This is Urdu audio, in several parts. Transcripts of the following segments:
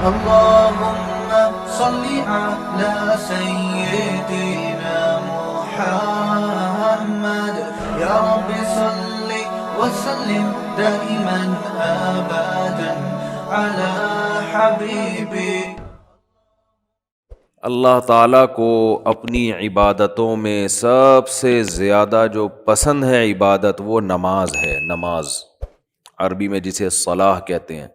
اللهم صل على سيدنا محمد يا رب صل وسلم دائما ابدا على حبيبي. اللہ تعالیٰ کو اپنی عبادتوں میں سب سے زیادہ جو پسند ہے عبادت وہ نماز ہے. نماز عربی میں جسے صلاح کہتے ہیں.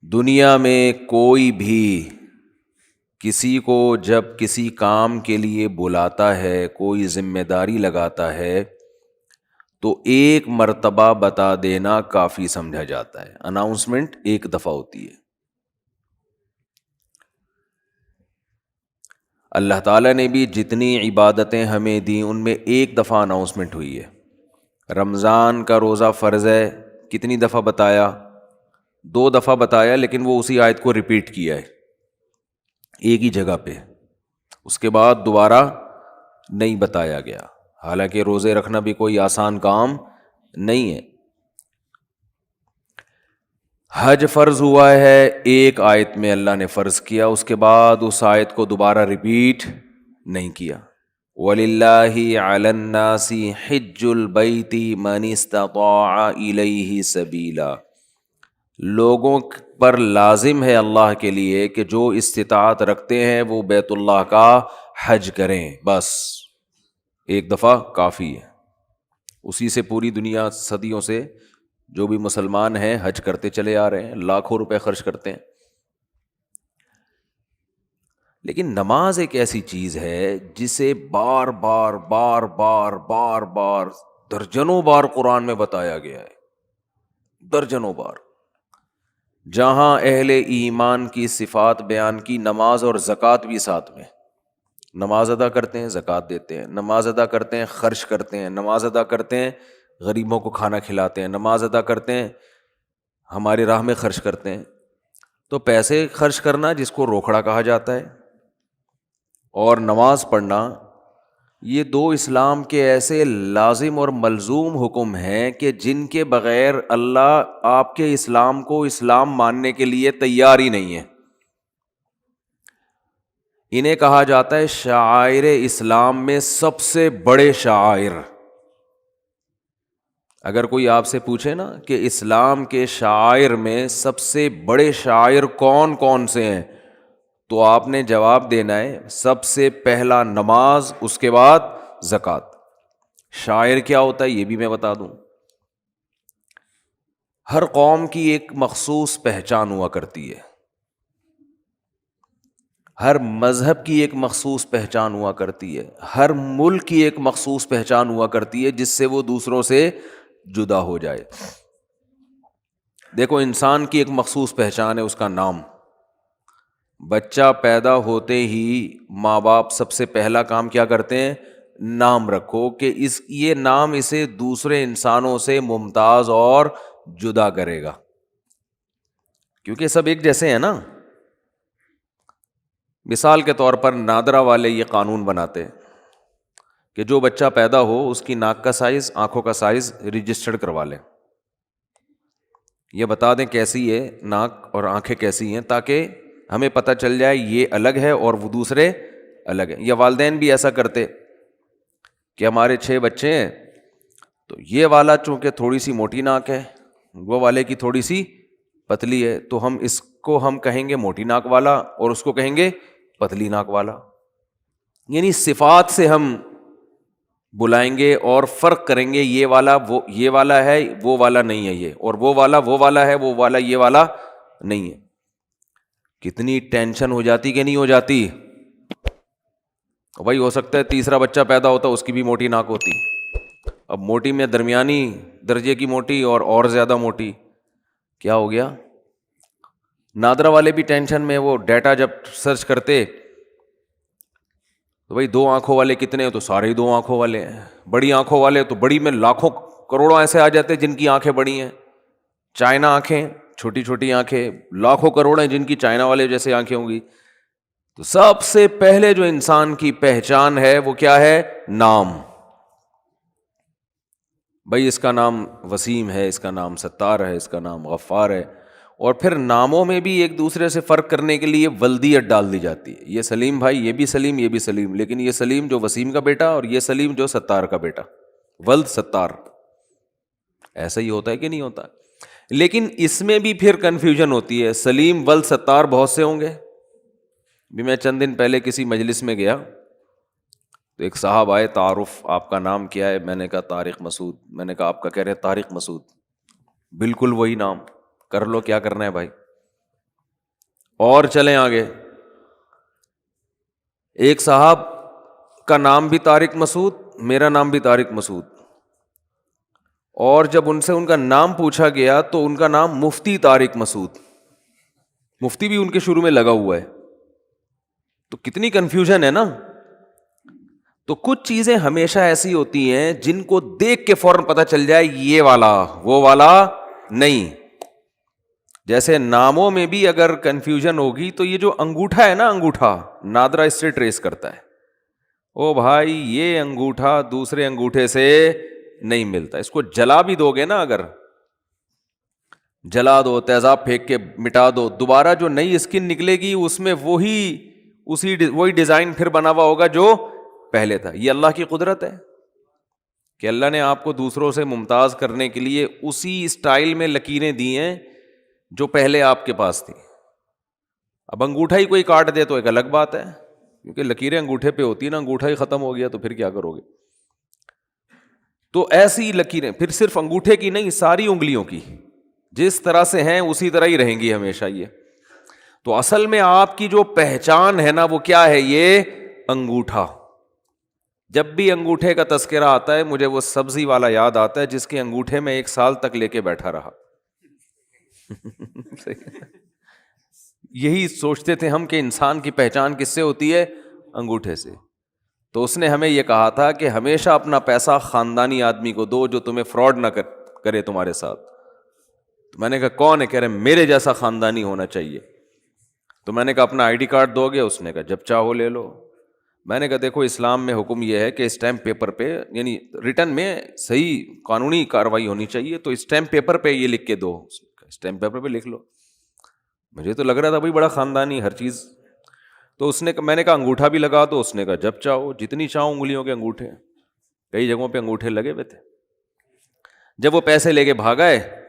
دنیا میں کوئی بھی کسی کو جب کسی کام کے لیے بلاتا ہے، کوئی ذمہ داری لگاتا ہے، تو ایک مرتبہ بتا دینا کافی سمجھا جاتا ہے. اناؤنسمنٹ ایک دفعہ ہوتی ہے. اللہ تعالیٰ نے بھی جتنی عبادتیں ہمیں دیں ان میں ایک دفعہ اناؤنسمنٹ ہوئی ہے. رمضان کا روزہ فرض ہے، کتنی دفعہ بتایا؟ 2 دفعہ بتایا، لیکن وہ اسی آیت کو ریپیٹ کیا ہے ایک ہی جگہ پہ. اس کے بعد دوبارہ نہیں بتایا گیا. حالانکہ روزے رکھنا بھی کوئی آسان کام نہیں ہے. حج فرض ہوا ہے، ایک آیت میں اللہ نے فرض کیا، اس کے بعد اس آیت کو دوبارہ ریپیٹ نہیں کیا. وَلِلَّهِ عَلَى النَّاسِ حِجُّ الْبَيْتِ مَنِ اسْتَطَاعَ إِلَيْهِ سَبِيلًا. لوگوں پر لازم ہے اللہ کے لیے کہ جو استطاعت رکھتے ہیں وہ بیت اللہ کا حج کریں. بس ایک دفعہ کافی ہے. اسی سے پوری دنیا صدیوں سے جو بھی مسلمان ہیں حج کرتے چلے آ رہے ہیں، لاکھوں روپے خرچ کرتے ہیں. لیکن نماز ایک ایسی چیز ہے جسے بار بار بار بار بار بار درجنوں بار قرآن میں بتایا گیا ہے. درجنوں بار. جہاں اہل ایمان کی صفات بیان کی، نماز اور زکوٰۃ بھی ساتھ میں. نماز ادا کرتے ہیں، زکوٰۃ دیتے ہیں. نماز ادا کرتے ہیں، خرچ کرتے ہیں. نماز ادا کرتے ہیں، غریبوں کو کھانا کھلاتے ہیں. نماز ادا کرتے ہیں، ہماری راہ میں خرچ کرتے ہیں. تو پیسے خرچ کرنا جس کو روکڑا کہا جاتا ہے، اور نماز پڑھنا، یہ 2 اسلام کے ایسے لازم اور ملزوم حکم ہیں کہ جن کے بغیر اللہ آپ کے اسلام کو اسلام ماننے کے لیے تیار ہی نہیں ہے. انہیں کہا جاتا ہے شعائر اسلام میں سب سے بڑے شعائر. اگر کوئی آپ سے پوچھے نا کہ اسلام کے شعائر میں سب سے بڑے شعائر کون کون سے ہیں، تو آپ نے جواب دینا ہے سب سے پہلا نماز، اس کے بعد زکوٰۃ. شاعر کیا ہوتا ہے یہ بھی میں بتا دوں. ہر قوم کی ایک مخصوص پہچان ہوا کرتی ہے، ہر مذہب کی ایک مخصوص پہچان ہوا کرتی ہے، ہر ملک کی ایک مخصوص پہچان ہوا کرتی ہے جس سے وہ دوسروں سے جدا ہو جائے. دیکھو انسان کی ایک مخصوص پہچان ہے، اس کا نام. بچہ پیدا ہوتے ہی ماں باپ سب سے پہلا کام کیا کرتے ہیں؟ نام رکھو، کہ یہ نام اسے دوسرے انسانوں سے ممتاز اور جدا کرے گا. کیونکہ سب ایک جیسے ہیں نا. مثال کے طور پر نادرا والے یہ قانون بناتے ہیں کہ جو بچہ پیدا ہو اس کی ناک کا سائز، آنکھوں کا سائز رجسٹرڈ کروا لیں. یہ بتا دیں کیسی ہے ناک اور آنکھیں کیسی ہیں، تاکہ ہمیں پتہ چل جائے یہ الگ ہے اور وہ دوسرے الگ ہیں. یا والدین بھی ایسا کرتے کہ ہمارے 6 بچے ہیں تو یہ والا چونکہ تھوڑی سی موٹی ناک ہے، وہ والے کی تھوڑی سی پتلی ہے، تو ہم اس کو ہم کہیں گے موٹی ناک والا اور اس کو کہیں گے پتلی ناک والا. یعنی صفات سے ہم بلائیں گے اور فرق کریں گے، یہ والا وہ یہ والا ہے، وہ والا نہیں ہے یہ، اور وہ والا ہے، وہ والا یہ والا نہیں ہے. کتنی ٹینشن ہو جاتی کہ نہیں ہو جاتی. بھائی ہو سکتا ہے تیسرا بچہ پیدا ہوتا اس کی بھی موٹی ناک ہوتی. اب موٹی میں درمیانی درجے کی موٹی اور زیادہ موٹی، کیا ہو گیا؟ نادرا والے بھی ٹینشن میں. وہ ڈیٹا جب سرچ کرتے تو بھائی 2 آنکھوں والے کتنے ہیں، تو سارے ہی 2 آنکھوں والے ہیں. بڑی آنکھوں والے تو بڑی میں لاکھوں کروڑوں ایسے آ جاتے جن کی آنکھیں بڑی ہیں. چائنا آنکھیں، چھوٹی چھوٹی آنکھیں، لاکھوں کروڑ ہیں جن کی چائنا والے جیسے آنکھیں ہوں گی. تو سب سے پہلے جو انسان کی پہچان ہے وہ کیا ہے؟ نام. بھائی اس کا نام وسیم ہے، اس کا نام ستار ہے، اس کا نام غفار ہے، اور پھر ناموں میں بھی ایک دوسرے سے فرق کرنے کے لیے ولدیت ڈال دی جاتی ہے. یہ سلیم بھائی، یہ بھی سلیم، یہ بھی سلیم، لیکن یہ سلیم جو وسیم کا بیٹا اور یہ سلیم جو ستار کا بیٹا، ولد ستار. ایسا ہی ہوتا ہے کہ نہیں ہوتا؟ لیکن اس میں بھی پھر کنفیوژن ہوتی ہے. سلیم ولد ستار بہت سے ہوں گے. بھی میں چند دن پہلے کسی مجلس میں گیا تو ایک صاحب آئے، تعارف آپ کا نام کیا ہے؟ میں نے کہا طارق مسعود. میں نے کہا آپ کا؟ کہہ رہے طارق مسعود. بالکل وہی نام، کر لو کیا کرنا ہے بھائی. اور چلیں آگے، ایک صاحب کا نام بھی طارق مسعود، میرا نام بھی طارق مسعود، اور جب ان سے ان کا نام پوچھا گیا تو ان کا نام مفتی طارق مسعود. مفتی بھی ان کے شروع میں لگا ہوا ہے. تو کتنی کنفیوژن ہے نا. تو کچھ چیزیں ہمیشہ ایسی ہوتی ہیں جن کو دیکھ کے فوراً پتہ چل جائے یہ والا وہ والا نہیں. جیسے ناموں میں بھی اگر کنفیوژن ہوگی تو یہ جو انگوٹھا ہے نا، انگوٹھا نادرا اس سے ٹریس کرتا ہے. او بھائی یہ انگوٹھا دوسرے انگوٹھے سے نہیں ملتا. اس کو جلا بھی دو گے نا، اگر جلا دو، تیزاب پھینک کے مٹا دو، دوبارہ جو نئی اسکن نکلے گی اس میں وہی ڈیزائن پھر بنا ہوا ہوگا جو پہلے تھا. یہ اللہ کی قدرت ہے کہ اللہ نے آپ کو دوسروں سے ممتاز کرنے کے لیے اسی اسٹائل میں لکیریں دی ہیں جو پہلے آپ کے پاس تھی. اب انگوٹھا ہی کوئی کاٹ دے تو ایک الگ بات ہے، کیونکہ لکیریں انگوٹھے پہ ہوتی ہیں نا. انگوٹھا ہی ختم ہو گیا تو پھر کیا کرو گے؟ تو ایسی لکیریں پھر صرف انگوٹھے کی نہیں، ساری انگلیوں کی جس طرح سے ہیں اسی طرح ہی رہیں گی ہمیشہ. یہ تو اصل میں آپ کی جو پہچان ہے نا وہ کیا ہے؟ یہ انگوٹھا. جب بھی انگوٹھے کا تذکرہ آتا ہے مجھے وہ سبزی والا یاد آتا ہے جس کے انگوٹھے میں 1 سال تک لے کے بیٹھا رہا. یہی سوچتے تھے ہم کہ انسان کی پہچان کس سے ہوتی ہے؟ انگوٹھے سے. تو اس نے ہمیں یہ کہا تھا کہ ہمیشہ اپنا پیسہ خاندانی آدمی کو دو جو تمہیں فراڈ نہ کرے تمہارے ساتھ. تو میں نے کہا کون ہے؟ کہہ رہے میرے جیسا خاندانی ہونا چاہیے. تو میں نے کہا اپنا آئی ڈی کارڈ دو گے؟ اس نے کہا جب چاہو لے لو. میں نے کہا دیکھو اسلام میں حکم یہ ہے کہ اسٹیمپ پیپر پہ، یعنی ریٹن میں صحیح قانونی کارروائی ہونی چاہیے، تو اسٹیمپ پیپر پہ یہ لکھ کے دو. اسٹیمپ پیپر پہ لکھ لو. مجھے تو لگ رہا تھا بھائی بڑا خاندانی ہر چیز. تو اس نے میں نے کہا انگوٹھا بھی لگا دو. اس نے کہا جب چاہو، جتنی چاہو انگلیوں کے انگوٹھے. کئی جگہوں پہ انگوٹھے لگے ہوئے تھے. جب وہ پیسے لے کے بھاگا ہے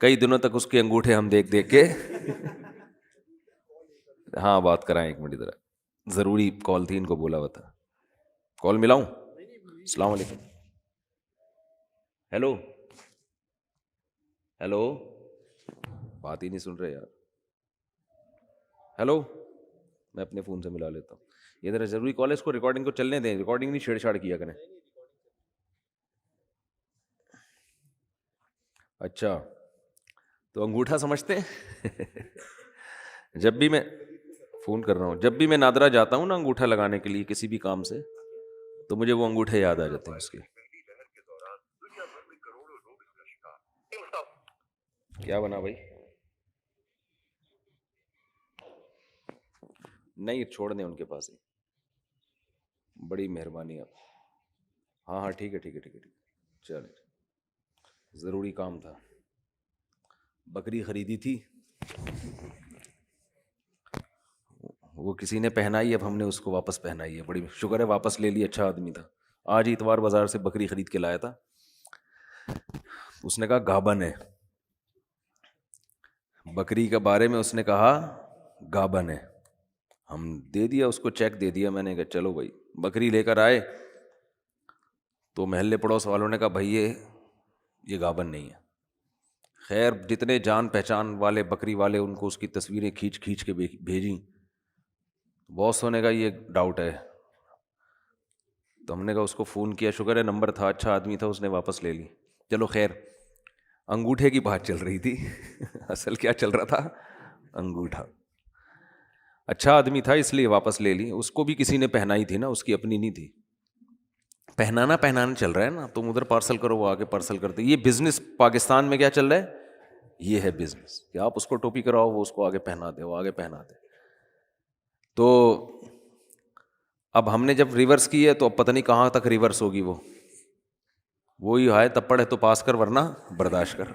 کئی دنوں تک اس کے انگوٹھے ہم دیکھ کے ہاں بات کرائیں 1 منٹ ادھر. ضروری کال تھی، ان کو بولا ہوا تھا. کال ملاؤں؟ السلام علیکم. ہیلو ہیلو، بات ہی نہیں سن رہے یار. ہیلو، میں اپنے فون سے ملا لیتا ہوں. یہ ذرا ضروری کال ہے، اس کو ریکارڈنگ کو چلنے دیں. ریکارڈنگ نہیں چھیڑ چھاڑ کیا کریں. اچھا تو انگوٹھا سمجھتے ہیں؟ جب بھی میں فون کر رہا ہوں، جب بھی میں نادرا جاتا ہوں نا انگوٹھا لگانے کے لیے کسی بھی کام سے، تو مجھے وہ انگوٹھے یاد آ جاتے ہیں اس کے. کیا بنا بھائی؟ نہیں چھوڑ دیں ان کے پاس ہی. بڑی مہربانی آپ. ہاں ہاں ٹھیک ہے ٹھیک ہے ٹھیک ہے ٹھیک ہے. چلے ضروری کام تھا. بکری خریدی تھی، وہ کسی نے پہنائی، اب ہم نے اس کو واپس پہنائی ہے. بڑی شکر ہے واپس لے لی. اچھا آدمی تھا. آج ہی اتوار بازار سے بکری خرید کے لایا تھا. اس نے کہا گابن ہے. بکری کے بارے میں اس نے کہا گابن ہے. ہم دے دیا اس کو، چیک دے دیا. میں نے کہا چلو بھائی. بکری لے کر آئے تو محلے پڑوس والوں نے کہا بھائی یہ گابن نہیں ہے. خیر جتنے جان پہچان والے بکری والے ان کو اس کی تصویریں کھینچ کے بھیجیں. بہت سونے کا یہ ڈاؤٹ ہے. تو ہم نے کہا اس کو فون کیا، شکر ہے نمبر تھا، اچھا آدمی تھا، اس نے واپس لے لی. چلو خیر، انگوٹھے کی بات چل رہی تھی. اصل کیا چل رہا تھا؟ انگوٹھا. اچھا آدمی تھا اس لیے واپس لے لی. اس کو بھی کسی نے پہنائی تھی نا، اس کی اپنی نہیں تھی. پہنانا چل رہا ہے نا، تم ادھر پارسل کرو وہ آگے پارسل کرتے. یہ بزنس پاکستان میں کیا چل رہا ہے؟ یہ ہے بزنس کہ آپ اس کو ٹوپی کراؤ، وہ اس کو آگے پہنا دے، وہ آگے پہنا دے. تو اب ہم نے جب ریورس کی ہے تو اب پتہ نہیں کہاں تک ریورس ہوگی وہ. وہی ہے تب پڑھے تو پاس کر ورنہ برداشت کر.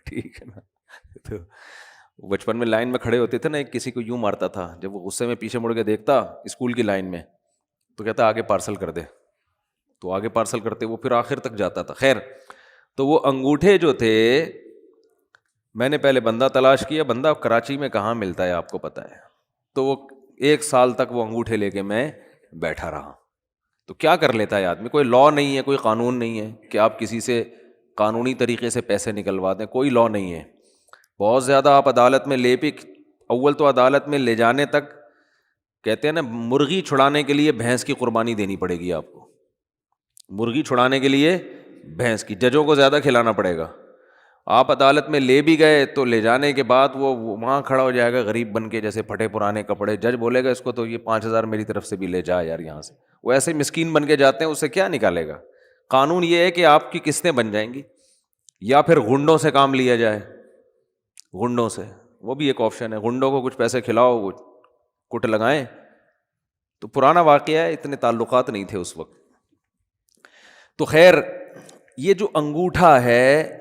ٹھیک ہے نا. تو بچپن میں لائن میں کھڑے ہوتے تھے نا, ایک کسی کو یوں مارتا تھا, جب وہ غصے میں پیچھے مڑ کے دیکھتا اسکول کی لائن میں تو کہتا آگے پارسل کر دے, تو آگے پارسل کرتے, وہ پھر آخر تک جاتا تھا. خیر, تو وہ انگوٹھے جو تھے, میں نے پہلے بندہ تلاش کیا, بندہ کراچی میں کہاں ملتا ہے آپ کو پتہ ہے, تو وہ 1 سال تک وہ انگوٹھے لے کے میں بیٹھا رہا. تو کیا کر لیتا ہے آدمی, کوئی لا نہیں ہے, کوئی قانون نہیں ہے کہ آپ کسی سے قانونی طریقے سے پیسے نکلوا دیں, کوئی لا نہیں ہے. بہت زیادہ آپ عدالت میں لے بھی, اول تو عدالت میں لے جانے تک کہتے ہیں نا, مرغی چھڑانے کے لیے بھینس کی قربانی دینی پڑے گی آپ کو, مرغی چھڑانے کے لیے بھینس کی, ججوں کو زیادہ کھلانا پڑے گا. آپ عدالت میں لے بھی گئے تو لے جانے کے بعد وہ وہاں کھڑا ہو جائے گا غریب بن کے, جیسے پھٹے پرانے کپڑے, جج بولے گا اس کو تو یہ 5,000 میری طرف سے بھی لے جا یار یہاں سے. وہ ایسے مسکین بن کے جاتے ہیں, اس سے کیا نکالے گا. قانون یہ ہے کہ آپ کی قسطیں بن جائیں گی, یا پھر غنڈوں سے کام لیا جائے, غنڈوں سے, وہ بھی ایک آپشن ہے, غنڈوں کو کچھ پیسے کھلاؤ, وہ کٹ لگائیں. تو پرانا واقعہ ہے, اتنے تعلقات نہیں تھے اس وقت. تو خیر, یہ جو انگوٹھا ہے,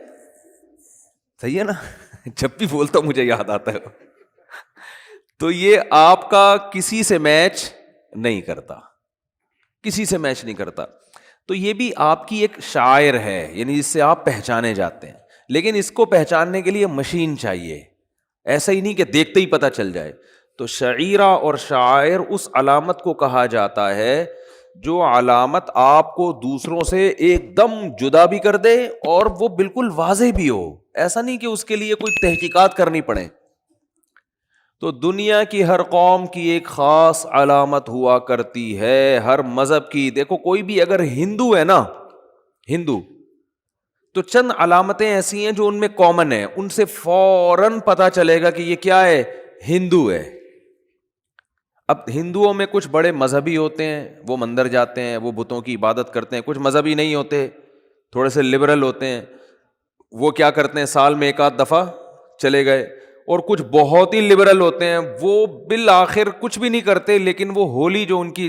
صحیح ہے نا, جب بھی بولتا ہوں مجھے یاد آتا ہے, تو یہ آپ کا کسی سے میچ نہیں کرتا, کسی سے میچ نہیں کرتا. تو یہ بھی آپ کی ایک شاعر ہے, یعنی جس سے آپ پہچانے جاتے ہیں. لیکن اس کو پہچاننے کے لیے مشین چاہیے, ایسا ہی نہیں کہ دیکھتے ہی پتہ چل جائے. تو شعیرہ اور شاعر اس علامت کو کہا جاتا ہے جو علامت آپ کو دوسروں سے ایک دم جدا بھی کر دے اور وہ بالکل واضح بھی ہو. ایسا نہیں کہ اس کے لیے کوئی تحقیقات کرنی پڑے. تو دنیا کی ہر قوم کی ایک خاص علامت ہوا کرتی ہے, ہر مذہب کی. دیکھو کوئی بھی اگر ہندو ہے نا, ہندو, تو چند علامتیں ایسی ہیں جو ان میں کامن ہیں, ان سے فوراً پتا چلے گا کہ یہ کیا ہے, ہندو ہے. اب ہندوؤں میں کچھ بڑے مذہبی ہوتے ہیں, وہ مندر جاتے ہیں, وہ بتوں کی عبادت کرتے ہیں. کچھ مذہبی نہیں ہوتے, تھوڑے سے لبرل ہوتے ہیں, وہ کیا کرتے ہیں, سال میں 1 آدھ دفعہ چلے گئے. اور کچھ بہت ہی لبرل ہوتے ہیں, وہ بالآخر کچھ بھی نہیں کرتے, لیکن وہ ہولی جو ان کی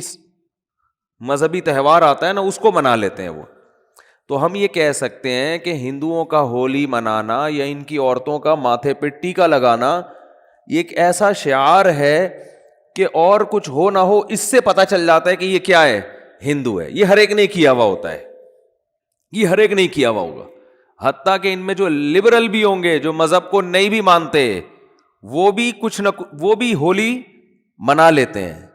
مذہبی تہوار آتا ہے نا, اس کو منا لیتے ہیں وہ. تو ہم یہ کہہ سکتے ہیں کہ ہندوؤں کا ہولی منانا یا ان کی عورتوں کا ماتھے پہ ٹیکا لگانا یہ ایک ایسا شعار ہے کہ اور کچھ ہو نہ ہو اس سے پتہ چل جاتا ہے کہ یہ کیا ہے, ہندو ہے. یہ ہر ایک نے کیا ہوا ہوتا ہے, یہ ہر ایک نہیں کیا ہوا ہوگا. حتیٰ کہ ان میں جو لبرل بھی ہوں گے, جو مذہب کو نہیں بھی مانتے, وہ بھی کچھ نہ وہ بھی ہولی منا لیتے ہیں.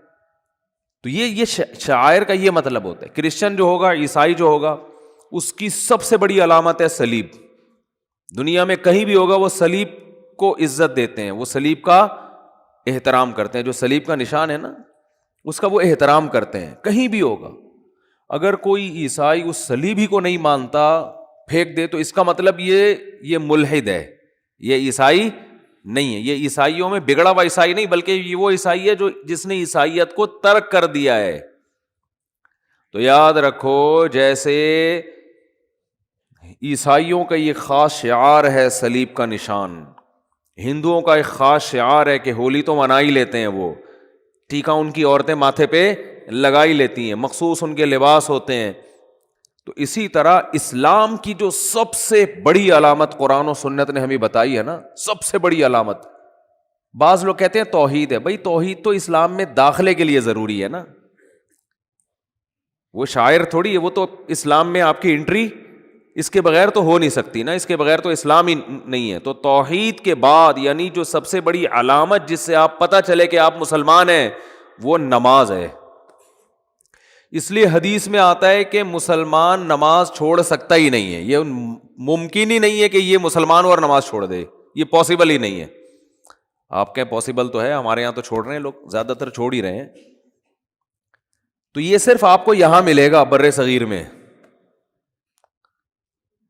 تو یہ شاعر کا یہ مطلب ہوتا ہے. کرسچن جو ہوگا, عیسائی جو ہوگا, اس کی سب سے بڑی علامت ہے صلیب. دنیا میں کہیں بھی ہوگا وہ صلیب کو عزت دیتے ہیں, وہ صلیب کا احترام کرتے ہیں. جو صلیب کا نشان ہے نا, اس کا وہ احترام کرتے ہیں, کہیں بھی ہوگا. اگر کوئی عیسائی اس صلیب ہی کو نہیں مانتا, پھینک دے, تو اس کا مطلب یہ ملحد ہے, یہ عیسائی نہیں ہے. یہ عیسائیوں میں بگڑا ہوا عیسائی نہیں, بلکہ یہ وہ عیسائی ہے جو جس نے عیسائیت کو ترک کر دیا ہے. تو یاد رکھو, جیسے عیسائیوں کا یہ خاص شعار ہے صلیب کا نشان, ہندوؤں کا ایک خاص شعار ہے کہ ہولی تو منا ہی لیتے ہیں, وہ ٹیکا ان کی عورتیں ماتھے پہ لگا ہی لیتی ہیں, مخصوص ان کے لباس ہوتے ہیں. تو اسی طرح اسلام کی جو سب سے بڑی علامت قرآن و سنت نے ہمیں بتائی ہے نا, سب سے بڑی علامت, بعض لوگ کہتے ہیں توحید ہے. بھائی توحید تو اسلام میں داخلے کے لیے ضروری ہے نا, وہ شاعر تھوڑی ہے, وہ تو اسلام میں آپ کی انٹری اس کے بغیر تو ہو نہیں سکتی نا, اس کے بغیر تو اسلام ہی نہیں ہے. تو توحید کے بعد یعنی جو سب سے بڑی علامت جس سے آپ پتہ چلے کہ آپ مسلمان ہیں, وہ نماز ہے. اس لیے حدیث میں آتا ہے کہ مسلمان نماز چھوڑ سکتا ہی نہیں ہے. یہ ممکن ہی نہیں ہے کہ یہ مسلمان اور نماز چھوڑ دے, یہ پاسبل ہی نہیں ہے. آپ کہیں پاسبل تو ہے, ہمارے یہاں تو چھوڑ رہے ہیں لوگ, زیادہ تر چھوڑ ہی رہے ہیں. تو یہ صرف آپ کو یہاں ملے گا بر صغیر میں,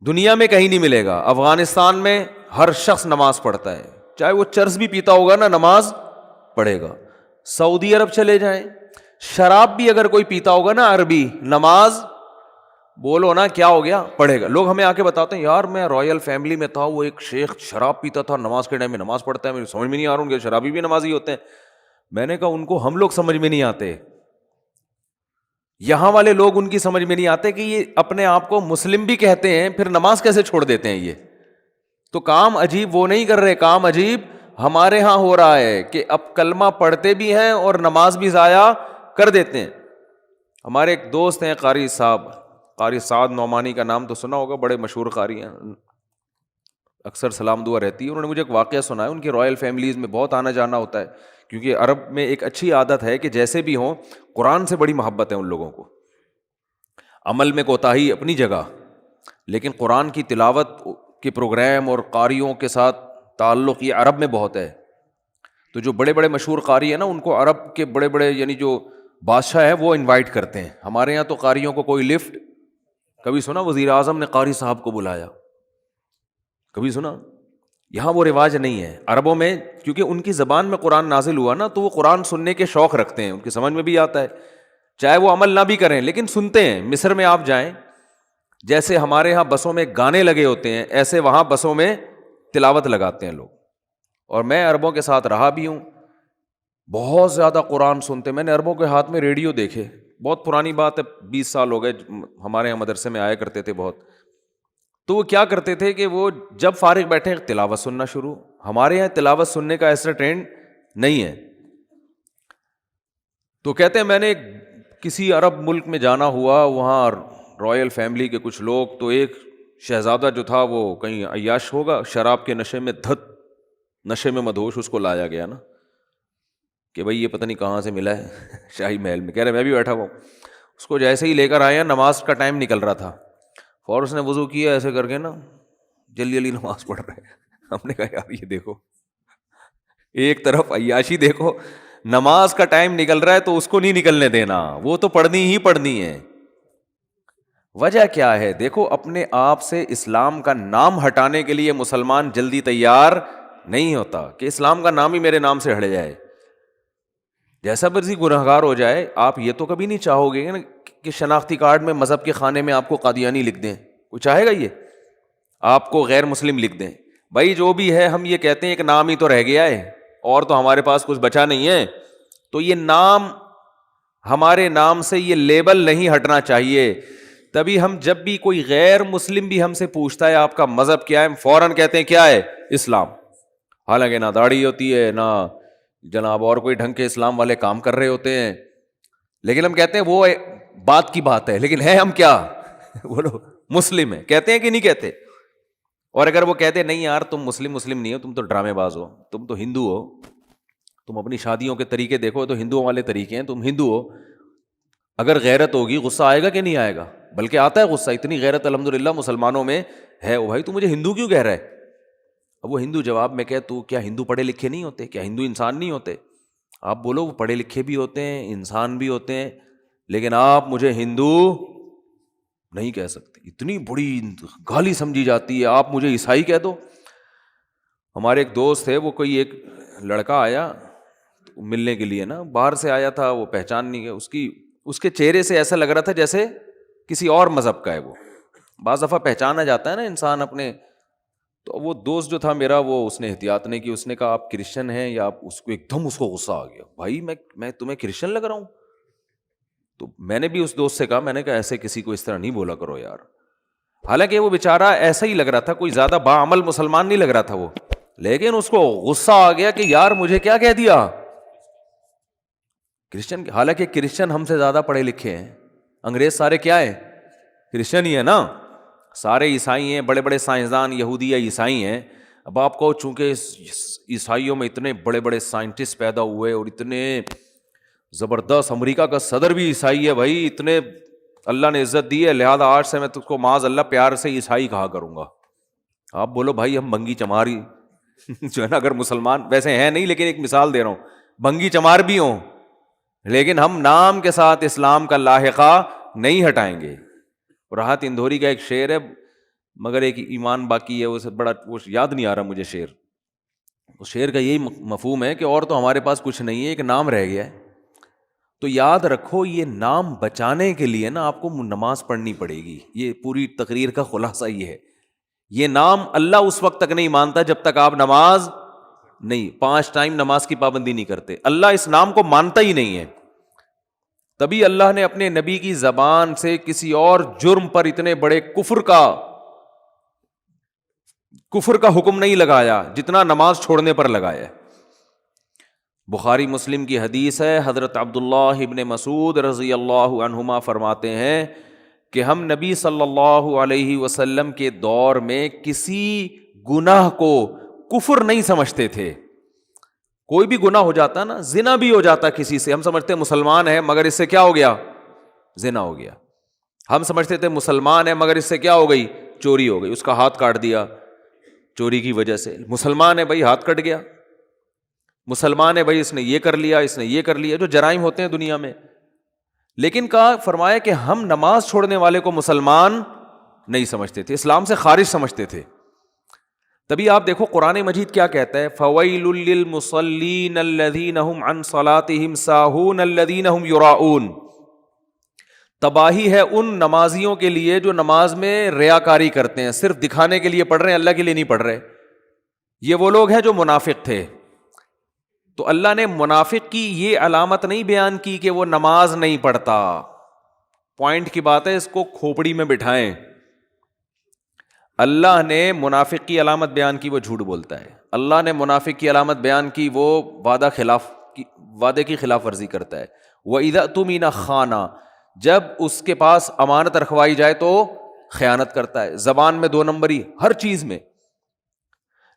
دنیا میں کہیں نہیں ملے گا. افغانستان میں ہر شخص نماز پڑھتا ہے, چاہے وہ چرس بھی پیتا ہوگا نا, نماز پڑھے گا. سعودی عرب چلے جائیں, شراب بھی اگر کوئی پیتا ہوگا نا عربی, نماز بولو نا کیا ہو گیا, پڑھے گا. لوگ ہمیں آ کے بتاتے ہیں یار میں رائل فیملی میں تھا, وہ ایک شیخ شراب پیتا تھا, نماز کے ٹائم میں نماز پڑھتا ہے, مجھے سمجھ میں نہیں آ رہا ان کے شرابی بھی نمازی ہوتے ہیں. میں نے کہا ان کو ہم لوگ سمجھ میں نہیں آتے, یہاں والے لوگ ان کی سمجھ میں نہیں آتے کہ یہ اپنے آپ کو مسلم بھی کہتے ہیں، پھر نماز کیسے چھوڑ دیتے ہیں؟ یہ تو کام عجیب وہ نہیں کر رہے، کام عجیب ہمارے ہاں ہو رہا ہے کہ اب کلمہ پڑھتے بھی ہیں اور نماز بھی ضائع کر دیتے ہیں۔ ہمارے ایک دوست ہیں قاری صاحب، قاری سعد نعمانی کا نام تو سنا ہوگا، بڑے مشہور قاری ہیں، اکثر سلام دعا رہتی ہے۔ انہوں نے مجھے ایک واقعہ سنا ہے، ان کی رائل فیملیز میں بہت آنا جانا ہوتا ہے، کیونکہ عرب میں ایک اچھی عادت ہے کہ جیسے بھی ہوں قرآن سے بڑی محبت ہے ان لوگوں کو، عمل میں کوتاہی اپنی جگہ، لیکن قرآن کی تلاوت کے پروگرام اور قاریوں کے ساتھ تعلق یہ عرب میں بہت ہے۔ تو جو بڑے بڑے مشہور قاری ہیں نا، ان کو عرب کے بڑے بڑے یعنی جو بادشاہ ہیں وہ انوائٹ کرتے ہیں۔ ہمارے یہاں تو قاریوں کو کوئی لفٹ، کبھی سنا وزیر اعظم نے قاری صاحب کو بلایا؟ کبھی سنا؟ یہاں وہ رواج نہیں ہے۔ عربوں میں کیونکہ ان کی زبان میں قرآن نازل ہوا نا، تو وہ قرآن سننے کے شوق رکھتے ہیں، ان کی سمجھ میں بھی آتا ہے، چاہے وہ عمل نہ بھی کریں لیکن سنتے ہیں۔ مصر میں آپ جائیں، جیسے ہمارے ہاں بسوں میں گانے لگے ہوتے ہیں، ایسے وہاں بسوں میں تلاوت لگاتے ہیں لوگ۔ اور میں عربوں کے ساتھ رہا بھی ہوں، بہت زیادہ قرآن سنتے۔ میں نے عربوں کے ہاتھ میں ریڈیو دیکھے، بہت پرانی بات ہے، 20 سال ہو گئے، ہمارے یہاں مدرسے میں آیا کرتے تھے بہت۔ تو وہ کیا کرتے تھے کہ وہ جب فارغ بیٹھے تلاوت سننا شروع۔ ہمارے یہاں تلاوت سننے کا ایسا ٹرینڈ نہیں ہے۔ تو کہتے ہیں میں نے کسی عرب ملک میں جانا ہوا، وہاں رائل فیملی کے کچھ لوگ، تو ایک شہزادہ جو تھا وہ کہیں عیاش ہوگا، شراب کے نشے میں نشے میں مدہوش، اس کو لایا گیا نا کہ بھائی یہ پتہ نہیں کہاں سے ملا ہے شاہی محل میں۔ کہہ رہے میں بھی بیٹھا ہوا ہوں۔ اس کو جیسے ہی لے کر آیا، نماز کا ٹائم نکل رہا تھا، فوراً اس نے وضو کیا ایسے کر کے نا، جلدی جلدی نماز پڑھ رہے ہیں۔ ہم نے کہا یار یہ دیکھو، ایک طرف عیاشی دیکھو، نماز کا ٹائم نکل رہا ہے تو اس کو نہیں نکلنے دینا، وہ تو پڑھنی ہی پڑھنی ہے۔ وجہ کیا ہے؟ دیکھو، اپنے آپ سے اسلام کا نام ہٹانے کے لیے مسلمان جلدی تیار نہیں ہوتا کہ اسلام کا نام ہی میرے نام سے ہٹ جائے، جیسا مرضی گنہگار ہو جائے۔ آپ یہ تو کبھی نہیں چاہو گے کہ شناختی کارڈ میں مذہب کے خانے میں آپ کو قادیانی لکھ دیں، کوئی چاہے گا یہ؟ آپ کو غیر مسلم لکھ دیں؟ بھائی جو بھی ہے، ہم یہ کہتے ہیں ایک نام ہی تو رہ گیا ہے اور تو ہمارے پاس کچھ بچا نہیں ہے، تو یہ نام، ہمارے نام سے یہ لیبل نہیں ہٹنا چاہیے۔ تبھی ہم جب بھی کوئی غیر مسلم بھی ہم سے پوچھتا ہے آپ کا مذہب کیا ہے، ہم فوراً کہتے ہیں کیا ہے؟ اسلام۔ حالانکہ نہ داڑھی ہوتی ہے، نہ جناب اور کوئی ڈھنگ کے اسلام والے کام کر رہے ہوتے ہیں، لیکن ہم کہتے ہیں وہ بات کی بات ہے، لیکن ہے ہم کیا؟ بولو مسلم ہے، کہتے ہیں کہ نہیں کہتے؟ اور اگر وہ کہتے نہیں یار تم مسلم نہیں ہو، تم تو ڈرامے باز ہو، تم تو ہندو ہو، تم اپنی شادیوں کے طریقے دیکھو تو ہندوؤں والے طریقے ہیں، تم ہندو ہو، اگر غیرت ہوگی غصہ آئے گا کہ نہیں آئے گا؟ بلکہ آتا ہے غصہ، اتنی غیرت الحمدللہ مسلمانوں میں ہے۔ او بھائی تو مجھے ہندو کیوں کہہ رہا ہے؟ اب وہ ہندو جواب میں کہ تو کیا ہندو پڑھے لکھے نہیں ہوتے؟ کیا ہندو انسان نہیں ہوتے؟ آپ بولو وہ پڑھے لکھے بھی ہوتے ہیں، انسان بھی ہوتے ہیں، لیکن آپ مجھے ہندو نہیں کہہ سکتے، اتنی بڑی گالی سمجھی جاتی ہے، آپ مجھے عیسائی کہہ دو۔ ہمارے ایک دوست ہے، وہ کوئی ایک لڑکا آیا ملنے کے لیے نا، باہر سے آیا تھا، وہ پہچان نہیں گیا، اس کے چہرے سے ایسا لگ رہا تھا جیسے کسی اور مذہب کا ہے۔ وہ بعض دفعہ پہچانا جاتا ہے نا انسان اپنے، تو وہ دوست جو تھا میرا، وہ اس نے احتیاط نہیں کی، اس نے کہا آپ کرسچن ہیں یا آپ؟ اس کو ایک دم اس کو غصہ آ گیا، بھائی میں تمہیں کرسچن لگ رہا ہوں؟ تو میں نے بھی اس دوست سے کہا، میں نے کہا ایسے کسی کو اس طرح نہیں بولا کرو یار۔ حالانکہ وہ بیچارہ ایسا ہی لگ رہا تھا، کوئی زیادہ باعمل مسلمان نہیں لگ رہا تھا وہ، لیکن اس کو غصہ آ گیا کہ یار مجھے کیا کہہ دیا کرسچن۔ حالانکہ کرسچن ہم سے زیادہ پڑھے لکھے ہیں، انگریز سارے کیا ہیں؟ کرسچن ہی ہے نا، سارے عیسائی ہیں، بڑے بڑے سائنسدان یہودی یا عیسائی ہیں۔ اب آپ کو چونکہ عیسائیوں میں اتنے بڑے بڑے سائنٹسٹ پیدا ہوئے اور اتنے زبردست، امریکہ کا صدر بھی عیسائی ہے بھائی، اتنے اللہ نے عزت دی ہے، لہذا آج سے میں تجھ کو معاذ اللہ پیار سے عیسائی کہا کروں گا۔ آپ بولو بھائی ہم بنگی چماری جو ہے نا، اگر مسلمان ویسے ہیں نہیں، لیکن ایک مثال دے رہا ہوں، بنگی چمار بھی ہوں، لیکن ہم نام کے ساتھ اسلام کا لاحقہ نہیں ہٹائیں گے۔ راحت اندھوری کا ایک شعر ہے، مگر ایک ایمان باقی ہے، اسے بڑا وہ یاد نہیں آ رہا مجھے شعر۔ اس شعر کا یہی مفہوم ہے کہ اور تو ہمارے پاس کچھ نہیں ہے، ایک نام رہ گیا ہے۔ تو یاد رکھو یہ نام بچانے کے لیے نا آپ کو نماز پڑھنی پڑے گی۔ یہ پوری تقریر کا خلاصہ یہ ہے، یہ نام اللہ اس وقت تک نہیں مانتا جب تک آپ نماز نہیں، 5 ٹائم نماز کی پابندی نہیں کرتے، اللہ اس نام کو مانتا ہی نہیں ہے۔ تبھی اللہ نے اپنے نبی کی زبان سے کسی اور جرم پر اتنے بڑے کفر کا حکم نہیں لگایا جتنا نماز چھوڑنے پر لگایا. بخاری مسلم کی حدیث ہے, حضرت عبداللہ ابن مسعود رضی اللہ عنہما فرماتے ہیں کہ ہم نبی صلی اللہ علیہ وسلم کے دور میں کسی گناہ کو کفر نہیں سمجھتے تھے. کوئی بھی گناہ ہو جاتا نا, زنا بھی ہو جاتا کسی سے, ہم سمجھتے مسلمان ہے مگر اس سے کیا ہو گیا, زنا ہو گیا. ہم سمجھتے تھے مسلمان ہے مگر اس سے کیا ہو گئی, چوری ہو گئی, اس کا ہاتھ کاٹ دیا چوری کی وجہ سے. مسلمان ہے بھائی, ہاتھ کٹ گیا. مسلمان ہے بھائی, اس نے یہ کر لیا, اس نے یہ کر لیا, جو جرائم ہوتے ہیں دنیا میں. لیکن کہا, فرمایا کہ ہم نماز چھوڑنے والے کو مسلمان نہیں سمجھتے تھے, اسلام سے خارج سمجھتے تھے. تبھی آپ دیکھو قرآن مجید کیا کہتا ہے, فَوَيْلٌ لِّلْمُصَلِّينَ الَّذِينَ هُمْ عَنْ صَلَاتِهِمْ سَاهُونَ الَّذِينَ هُمْ يُرَاءُونَ. تباہی ہے ان نمازیوں کے لیے جو نماز میں ریاکاری کرتے ہیں, صرف دکھانے کے لیے پڑھ رہے ہیں, اللہ کے لیے نہیں پڑھ رہے. یہ وہ لوگ ہیں جو منافق تھے. تو اللہ نے منافق کی یہ علامت نہیں بیان کی کہ وہ نماز نہیں پڑھتا. پوائنٹ کی بات ہے, اس کو کھوپڑی میں بٹھائیں. اللہ نے منافق کی علامت بیان کی, وہ جھوٹ بولتا ہے. اللہ نے منافق کی علامت بیان کی, وہ وعدے کی خلاف ورزی کرتا ہے. وَإِذَا اؤْتُمِنَ خَانَ, جب اس کے پاس امانت رکھوائی جائے تو خیانت کرتا ہے. زبان میں 2 نمبری, ہر چیز میں.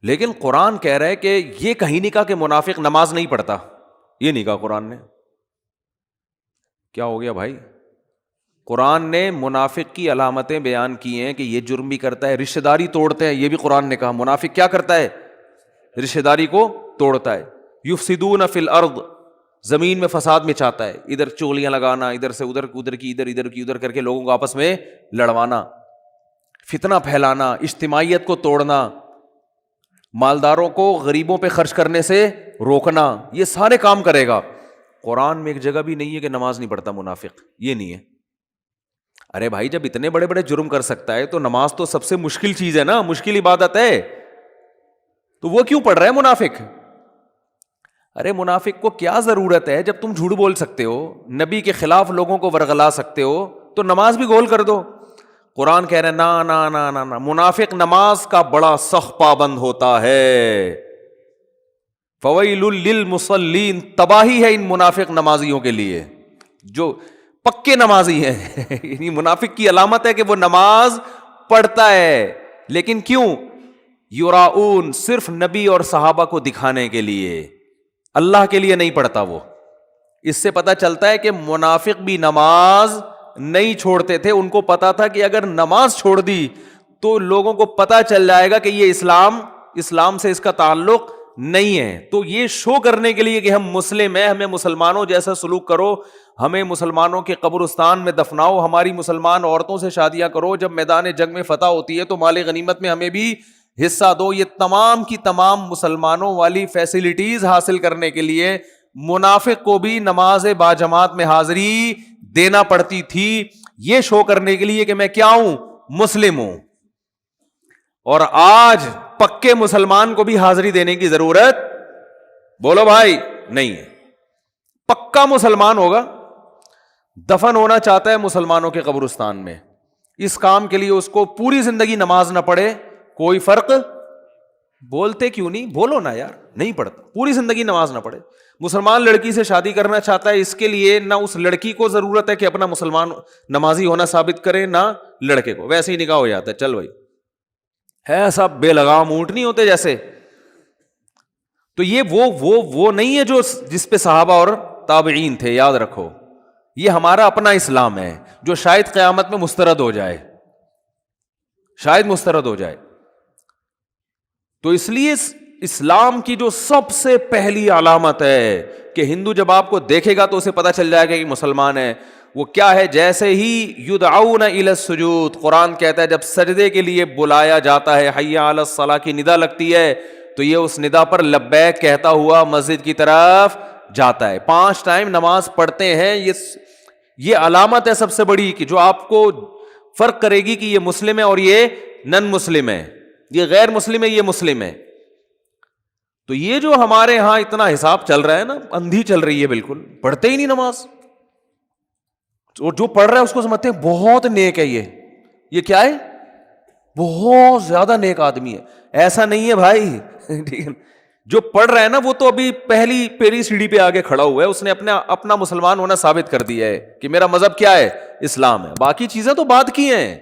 لیکن قرآن کہہ رہا ہے کہ یہ کہیں نہیں کہا کہ منافق نماز نہیں پڑھتا, یہ نہیں کہا قرآن نے. کیا ہو گیا بھائی؟ قرآن نے منافق کی علامتیں بیان کی ہیں کہ یہ جرم بھی کرتا ہے, رشتہ داری توڑتے ہیں, یہ بھی قرآن نے کہا. منافق کیا کرتا ہے؟ رشتہ داری کو توڑتا ہے. یفسدون فی الارض, زمین میں فساد مچاتا ہے, ادھر چغلیاں لگانا, ادھر سے ادھر, ادھر کی ادھر, ادھر کی ادھر کر کے لوگوں کو آپس میں لڑوانا, فتنہ پھیلانا, اجتماعیت کو توڑنا, مالداروں کو غریبوں پہ خرچ کرنے سے روکنا, یہ سارے کام کرے گا. قرآن میں ایک جگہ بھی نہیں ہے کہ نماز نہیں پڑھتا منافق, یہ نہیں ہے. ارے بھائی, جب اتنے بڑے بڑے جرم کر سکتا ہے تو نماز تو سب سے مشکل چیز ہے نا, مشکل عبادت ہے, تو وہ کیوں پڑھ رہا ہے منافق؟ ارے منافق کو کیا ضرورت ہے, جب تم جھوٹ بول سکتے ہو, نبی کے خلاف لوگوں کو ورغلا سکتے ہو, تو نماز بھی گول کر دو. قرآن کہہ رہے ہیں نا نا نا نا نا, منافق نماز کا بڑا سخت پابند ہوتا ہے. فویل للمصلین, تباہی ہے ان منافق نمازیوں کے لیے جو پکے نمازی ہیں. یعنی منافق کی علامت ہے کہ وہ نماز پڑھتا ہے, لیکن کیوں؟ یراؤن, صرف نبی اور صحابہ کو دکھانے کے لیے, اللہ کے لیے نہیں پڑھتا وہ. اس سے پتہ چلتا ہے کہ منافق بھی نماز نہیں چھوڑتے تھے. ان کو پتا تھا کہ اگر نماز چھوڑ دی تو لوگوں کو پتا چل جائے گا کہ یہ اسلام سے اس کا تعلق نہیں ہے. تو یہ شو کرنے کے لیے کہ ہم مسلم ہیں, ہمیں مسلمانوں جیسا سلوک کرو, ہمیں مسلمانوں کے قبرستان میں دفناؤ, ہماری مسلمان عورتوں سے شادیاں کرو, جب میدان جنگ میں فتح ہوتی ہے تو مال غنیمت میں ہمیں بھی حصہ دو. یہ تمام کی تمام مسلمانوں والی فیسلٹیز حاصل کرنے کے لیے منافق کو بھی نماز باجماعت میں حاضری دینا پڑتی تھی, یہ شو کرنے کے لیے کہ میں کیا ہوں, مسلم ہوں. اور آج پکے مسلمان کو بھی حاضری دینے کی ضرورت, بولو بھائی, نہیں ہے. پکا مسلمان ہوگا, دفن ہونا چاہتا ہے مسلمانوں کے قبرستان میں, اس کام کے لیے اس کو پوری زندگی نماز نہ پڑھے کوئی فرق. بولتے کیوں نہیں, بولو نا یار, نہیں پڑھتا, پوری زندگی نماز نہ پڑھے. مسلمان لڑکی سے شادی کرنا چاہتا ہے, اس کے لیے نہ اس لڑکی کو ضرورت ہے کہ اپنا مسلمان نمازی ہونا ثابت کرے, نہ لڑکے کو, ویسے ہی نکاح ہو جاتا ہے. چل بھائی, ہے سب بے لگام اونٹ نہیں ہوتے جیسے. تو یہ وہ نہیں ہے جو جس پہ صحابہ اور تابعین تھے, یاد رکھو. یہ ہمارا اپنا اسلام ہے جو شاید قیامت میں مسترد ہو جائے, شاید مسترد ہو جائے. تو اس لیے اسلام کی جو سب سے پہلی علامت ہے کہ ہندو جب آپ کو دیکھے گا تو اسے پتا چل جائے گا کہ مسلمان ہے, وہ کیا ہے؟ جیسے ہی یدعون الی السجود, قرآن کہتا ہے جب سجدے کے لیے بلایا جاتا ہے, حی علی الصلاۃ کی ندا لگتی ہے, تو یہ اس ندا پر لبیک کہتا ہوا مسجد کی طرف جاتا ہے. 5 ٹائم نماز پڑھتے ہیں. یہ علامت ہے سب سے بڑی کہ جو آپ کو فرق کرے گی کہ یہ مسلم ہے اور یہ نن مسلم ہے, یہ غیر مسلم ہے, یہ مسلم ہے. تو یہ جو ہمارے ہاں اتنا حساب چل رہا ہے نا, اندھی چل رہی ہے, بالکل پڑھتے ہی نہیں نماز. اور جو پڑھ رہا ہے اس کو سمجھتے ہیں بہت نیک ہے, یہ کیا ہے, بہت زیادہ نیک آدمی ہے. ایسا نہیں ہے بھائی, ٹھیک ہے. جو پڑھ رہا ہے نا وہ تو ابھی پہلی سیڑھی پہ آگے کھڑا ہوا ہے, اس نے اپنا مسلمان ہونا ثابت کر دیا ہے کہ میرا مذہب کیا ہے, اسلام ہے. باقی چیزیں تو بعد کی ہیں.